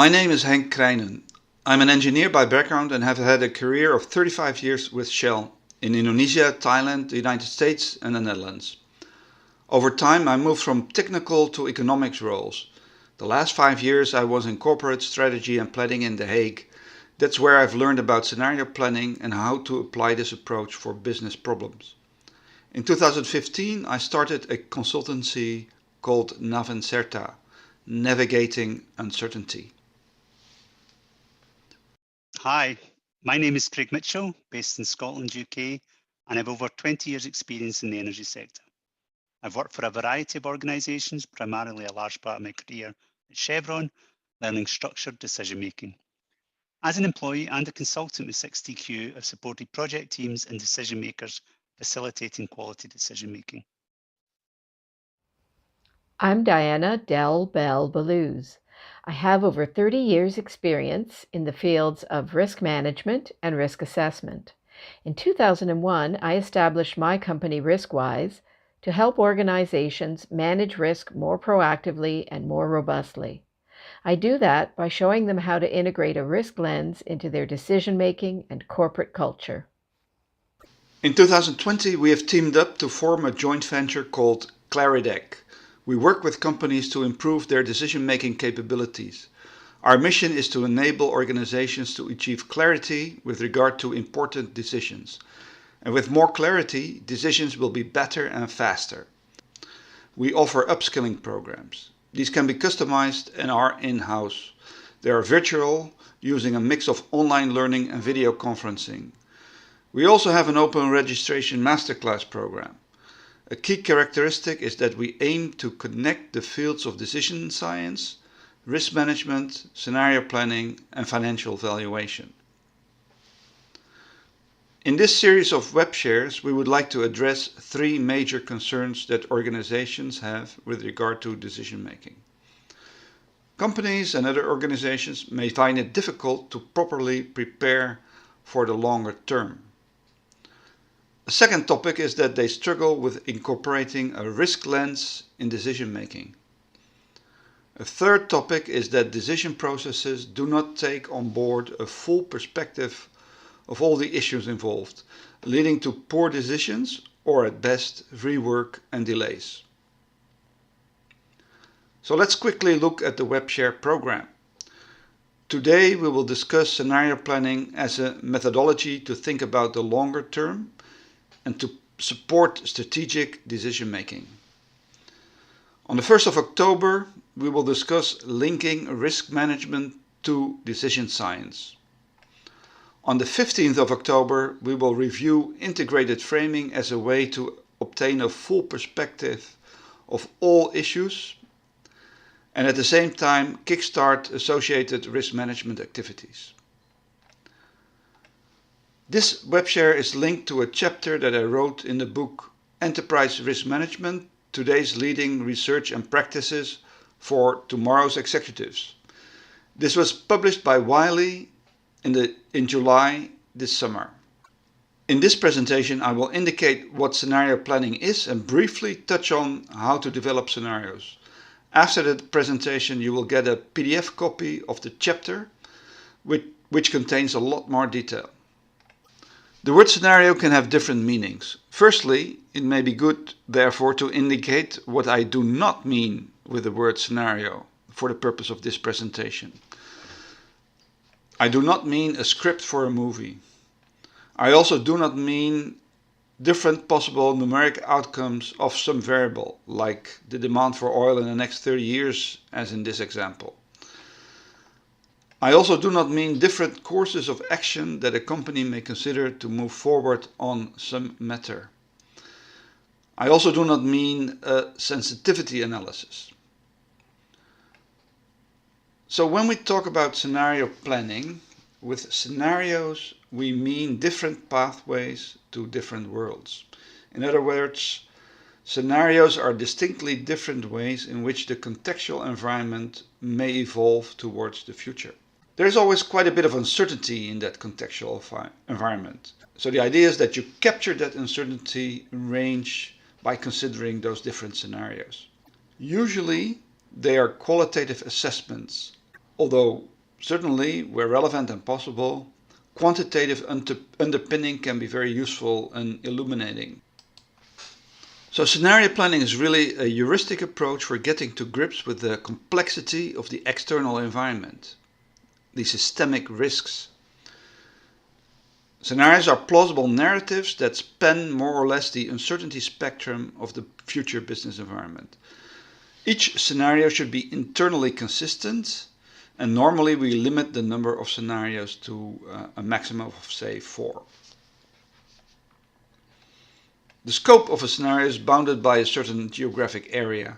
My name is Henk Krijnen. I'm an engineer by background and have had a career of 35 years with Shell in Indonesia, Thailand, the United States and the Netherlands. Over time I moved from technical to economics roles. The last 5 years I was in corporate strategy and planning in The Hague. That's where I've learned about scenario planning and how to apply this approach for business problems. In 2015 I started a consultancy called Navencerta, Navigating Uncertainty. Hi, my name is Craig Mitchell, based in Scotland, UK, and I have over 20 years experience in the energy sector. I've worked for a variety of organisations, primarily a large part of my career at Chevron, learning structured decision making. As an employee and a consultant with 6TQ, I've supported project teams and decision makers facilitating quality decision making. I'm Diana Del Bell Belluz. I have over 30 years experience in the fields of risk management and risk assessment. In 2001, I established my company RiskWise to help organizations manage risk more proactively and more robustly. I do that by showing them how to integrate a risk lens into their decision-making and corporate culture. In 2020 we have teamed up to form a joint venture called Claridec. We work with companies to improve their decision-making capabilities. Our mission is to enable organizations to achieve clarity with regard to important decisions. And with more clarity, decisions will be better and faster. We offer upskilling programs. These can be customized and are in-house. They are virtual, using a mix of online learning and video conferencing. We also have an open registration masterclass program. A key characteristic is that we aim to connect the fields of decision science, risk management, scenario planning and financial valuation. In this series of web shares, we would like to address 3 major concerns that organizations have with regard to decision making. Companies and other organizations may find it difficult to properly prepare for the longer term. A second topic is that they struggle with incorporating a risk lens in decision making. A third topic is that decision processes do not take on board a full perspective of all the issues involved, leading to poor decisions or at best rework and delays. So let's quickly look at the WebShare program. Today we will discuss scenario planning as a methodology to think about the longer term and to support strategic decision making. On the 1st of October we will discuss linking risk management to decision science. On the 15th of October we will review integrated framing as a way to obtain a full perspective of all issues and at the same time kickstart associated risk management activities. This webshare is linked to a chapter that I wrote in the book Enterprise Risk Management, Today's Leading Research and Practices for Tomorrow's Executives. This was published by Wiley in July this summer. In this presentation I will indicate what scenario planning is and briefly touch on how to develop scenarios. After the presentation you will get a PDF copy of the chapter which contains a lot more detail. The word scenario can have different meanings. Firstly, it may be good, therefore, to indicate what I do not mean with the word scenario for the purpose of this presentation. I do not mean a script for a movie. I also do not mean different possible numeric outcomes of some variable, like the demand for oil in the next 30 years, as in this example. I also do not mean different courses of action that a company may consider to move forward on some matter. I also do not mean a sensitivity analysis. So when we talk about scenario planning, with scenarios we mean different pathways to different worlds. In other words, scenarios are distinctly different ways in which the contextual environment may evolve towards the future. There is always quite a bit of uncertainty in that contextual environment. So the idea is that you capture that uncertainty range by considering those different scenarios. Usually they are qualitative assessments, although Certainly, where relevant and possible, quantitative underpinning can be very useful and illuminating. So scenario planning is really a heuristic approach for getting to grips with the complexity of the external environment, the systemic risks. Scenarios are plausible narratives that span more or less the uncertainty spectrum of the future business environment. Each scenario should be internally consistent, and normally we limit the number of scenarios to a maximum of, say, 4. The scope of a scenario is bounded by a certain geographic area.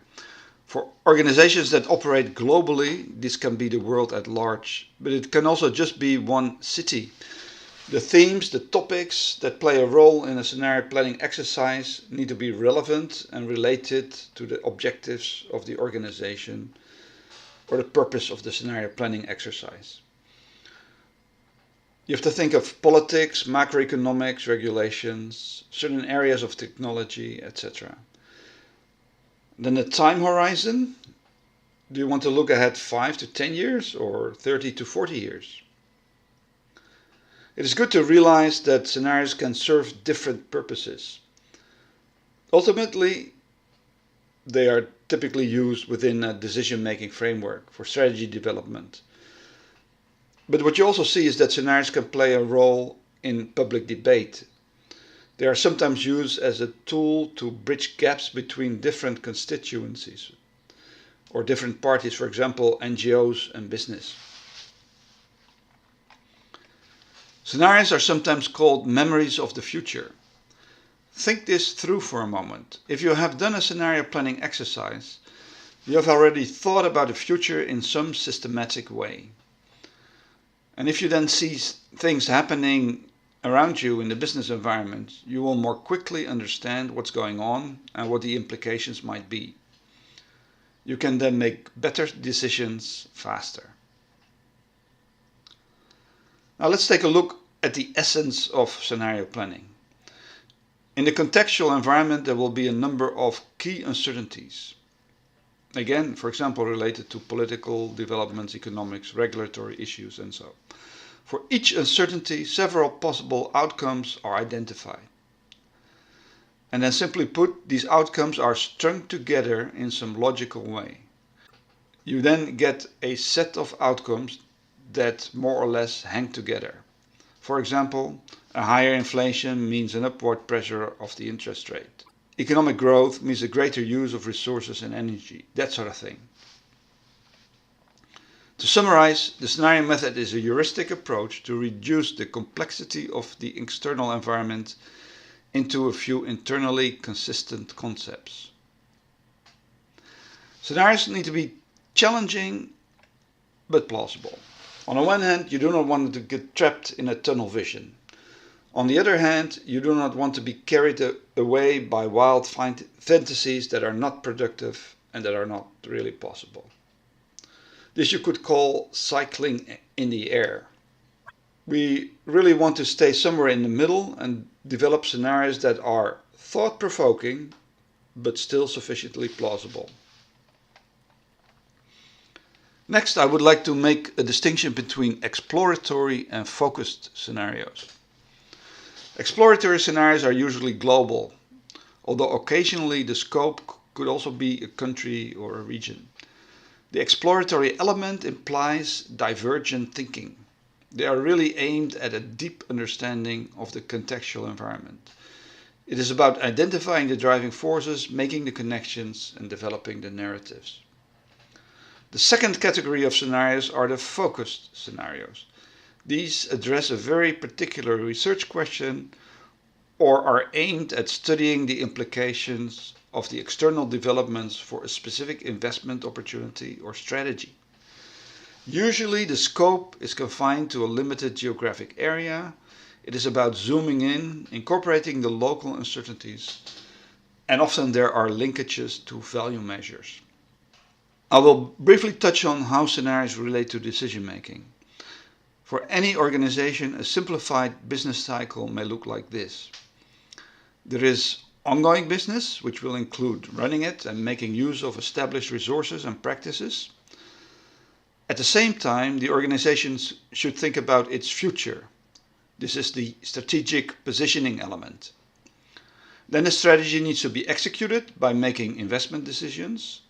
For organizations that operate globally, this can be the world at large, but it can also just be one city. The themes, the topics that play a role in a scenario planning exercise need to be relevant and related to the objectives of the organization or the purpose of the scenario planning exercise. You have to think of politics, macroeconomics, regulations, certain areas of technology, etc. Then the time horizon. Do you want to look ahead 5 to 10 years or 30 to 40 years? It is good to realize that scenarios can serve different purposes. Ultimately, they are typically used within a decision-making framework for strategy development. But what you also see is that scenarios can play a role in public debate. They are sometimes used as a tool to bridge gaps between different constituencies or different parties, for example, NGOs and business. Scenarios are sometimes called memories of the future. Think this through for a moment. If you have done a scenario planning exercise, you have already thought about the future in some systematic way. And if you then see things happening around you in the business environment, you will more quickly understand what's going on and what the implications might be. You can then make better decisions faster. Now let's take a look at the essence of scenario planning. In the contextual environment, there will be a number of key uncertainties. Again, for example, related to political developments, economics, regulatory issues, and so. For each uncertainty, several possible outcomes are identified. And then simply put, these outcomes are strung together in some logical way. You then get a set of outcomes that more or less hang together. For example, a higher inflation means an upward pressure of the interest rate. Economic growth means a greater use of resources and energy, that sort of thing. To summarize, the scenario method is a heuristic approach to reduce the complexity of the external environment into a few internally consistent concepts. Scenarios need to be challenging but plausible. On the one hand, you do not want to get trapped in a tunnel vision. On the other hand, you do not want to be carried away by wild fantasies that are not productive and that are not really possible. This you could call cycling in the air. We really want to stay somewhere in the middle and develop scenarios that are thought-provoking but still sufficiently plausible. Next, I would like to make a distinction between exploratory and focused scenarios. Exploratory scenarios are usually global, although occasionally the scope could also be a country or a region. The exploratory element implies divergent thinking. They are really aimed at a deep understanding of the contextual environment. It is about identifying the driving forces, making the connections, and developing the narratives. The second category of scenarios are the focused scenarios. These address a very particular research question or are aimed at studying the implications of the external developments for a specific investment opportunity or strategy. Usually the scope is confined to a limited geographic area. It is about zooming in, incorporating the local uncertainties, and often there are linkages to value measures. I will briefly touch on how scenarios relate to decision making. For any organization, a simplified business cycle may look like this. There is ongoing business, which will include running it and making use of established resources and practices. At the same time, the organization should think about its future. This is the strategic positioning element. Then the strategy needs to be executed by making investment decisions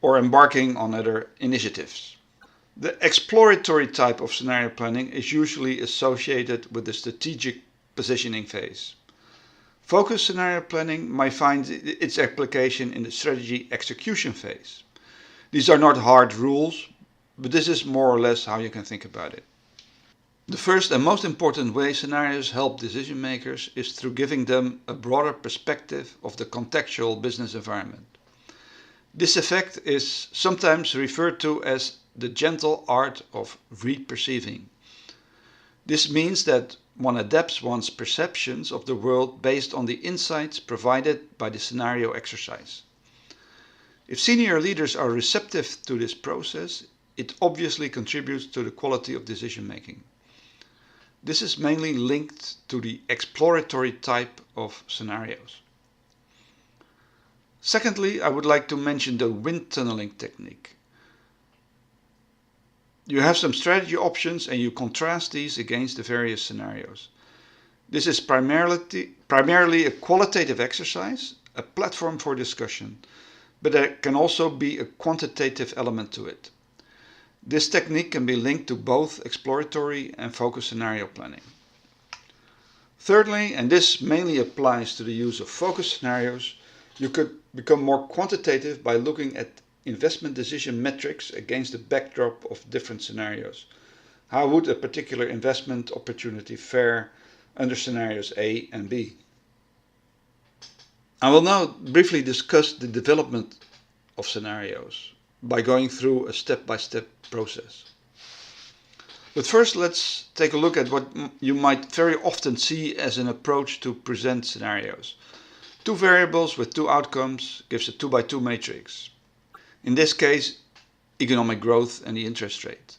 or embarking on other initiatives. The exploratory type of scenario planning is usually associated with the strategic positioning phase. Focused scenario planning might find its application in the strategy execution phase. These are not hard rules, but this is more or less how you can think about it. The first and most important way scenarios help decision makers is through giving them a broader perspective of the contextual business environment. This effect is sometimes referred to as the gentle art of reperceiving. This means that one adapts one's perceptions of the world based on the insights provided by the scenario exercise. If senior leaders are receptive to this process, it obviously contributes to the quality of decision making. This is mainly linked to the exploratory type of scenarios. Secondly, I would like to mention the wind tunneling technique. You have some strategy options and you contrast these against the various scenarios. This is primarily a qualitative exercise, a platform for discussion, but there can also be a quantitative element to it. This technique can be linked to both exploratory and focused scenario planning. Thirdly, and this mainly applies to the use of focused scenarios, you could become more quantitative by looking at investment decision metrics against the backdrop of different scenarios. How would a particular investment opportunity fare under scenarios A and B? I will now briefly discuss the development of scenarios by going through a step-by-step process. But first, let's take a look at what you might very often see as an approach to present scenarios. Two variables with two outcomes gives a 2x2 matrix. In this case, economic growth and the interest rate.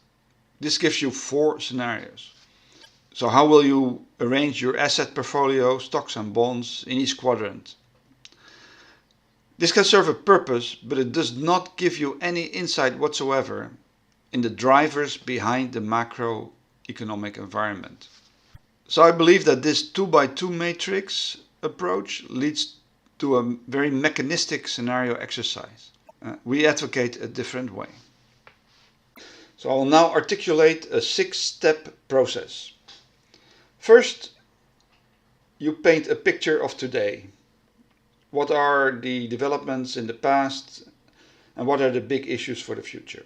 This gives you 4 scenarios. So how will you arrange your asset portfolio, stocks and bonds in each quadrant? This can serve a purpose, but it does not give you any insight whatsoever in the drivers behind the macroeconomic environment. So I believe that this 2x2 matrix approach leads to a very mechanistic scenario exercise. We advocate a different way. So I will now articulate a 6-step process. First, you paint a picture of today. What are the developments in the past and what are the big issues for the future?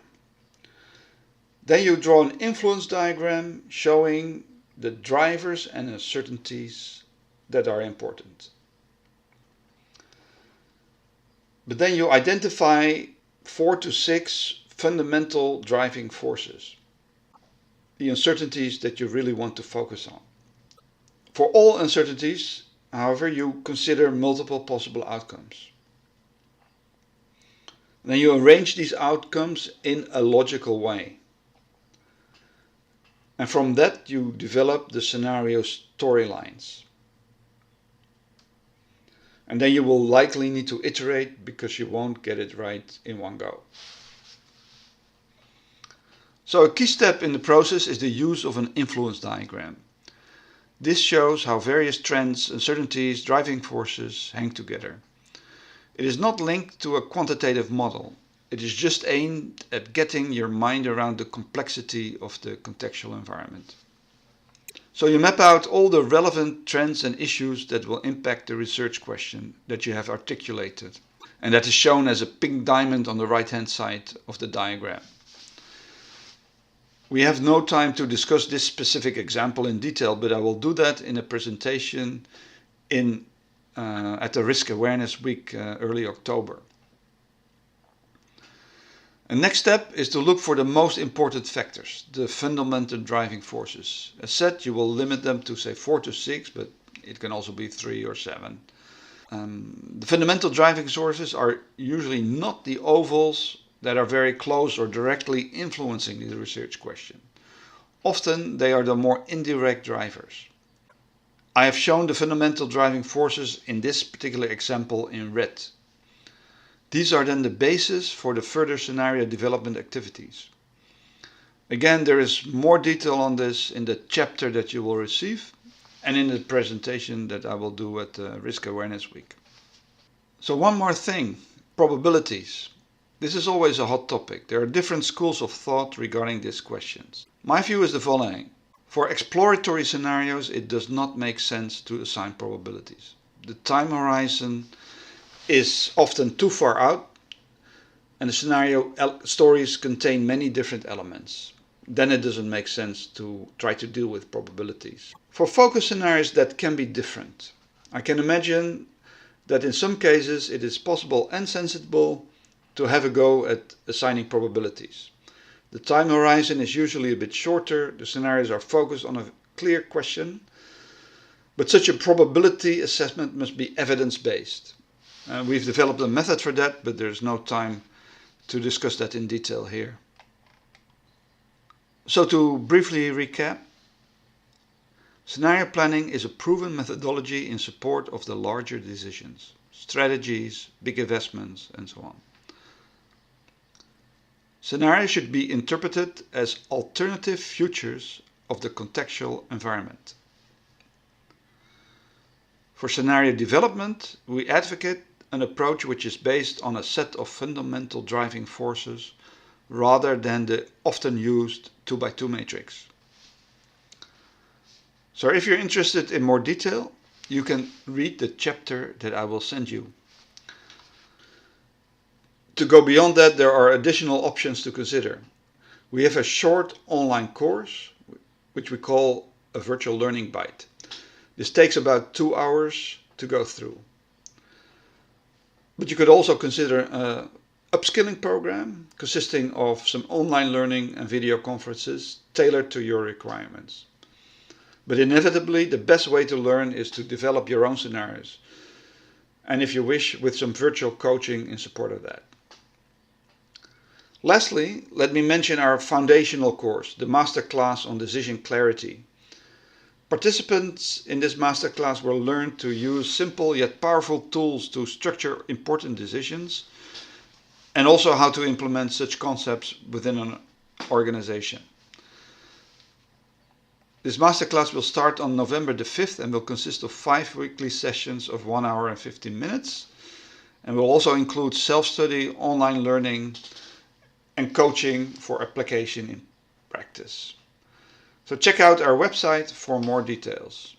Then you draw an influence diagram showing the drivers and uncertainties that are important. But then you identify 4 to 6 fundamental driving forces, the uncertainties that you really want to focus on. For all uncertainties, however, you consider multiple possible outcomes. Then you arrange these outcomes in a logical way. And from that you develop the scenario storylines. And then you will likely need to iterate because you won't get it right in one go. So a key step in the process is the use of an influence diagram. This shows how various trends, uncertainties, driving forces hang together. It is not linked to a quantitative model. It is just aimed at getting your mind around the complexity of the contextual environment. So you map out all the relevant trends and issues that will impact the research question that you have articulated, and that is shown as a pink diamond on the right-hand side of the diagram. We have no time to discuss this specific example in detail, but I will do that in a presentation at the Risk Awareness Week early October. The next step is to look for the most important factors, the fundamental driving forces. As said, you will limit them to say 4 to 6, but it can also be 3 or 7. The fundamental driving sources are usually not the ovals that are very close or directly influencing the research question. Often they are the more indirect drivers. I have shown the fundamental driving forces in this particular example in red. These are then the basis for the further scenario development activities. Again, there is more detail on this in the chapter that you will receive and in the presentation that I will do at the Risk Awareness Week. So one more thing, probabilities. This is always a hot topic. There are different schools of thought regarding these questions. My view is the following. For exploratory scenarios, it does not make sense to assign probabilities. The time horizon is often too far out, and the scenario stories contain many different elements. Then it doesn't make sense to try to deal with probabilities. For focus scenarios, that can be different. I can imagine that in some cases it is possible and sensible to have a go at assigning probabilities. The time horizon is usually a bit shorter, the scenarios are focused on a clear question, but such a probability assessment must be evidence-based. We've developed a method for that, but there's no time to discuss that in detail here. So to briefly recap, scenario planning is a proven methodology in support of the larger decisions, strategies, big investments, and so on. Scenarios should be interpreted as alternative futures of the contextual environment. For scenario development, we advocate an approach which is based on a set of fundamental driving forces rather than the often used 2x2 matrix. So if you're interested in more detail, you can read the chapter that I will send you. To go beyond that, there are additional options to consider. We have a short online course, which we call a virtual learning bite. This takes about 2 hours to go through. But you could also consider an upskilling program consisting of some online learning and video conferences tailored to your requirements. But inevitably, the best way to learn is to develop your own scenarios. And if you wish, with some virtual coaching in support of that. Lastly, let me mention our foundational course, the Masterclass on Decision Clarity. Participants in this masterclass will learn to use simple yet powerful tools to structure important decisions and also how to implement such concepts within an organization. This masterclass will start on November the 5th and will consist of 5 weekly sessions of 1 hour and 15 minutes and will also include self-study, online learning and coaching for application in practice. So check out our website for more details.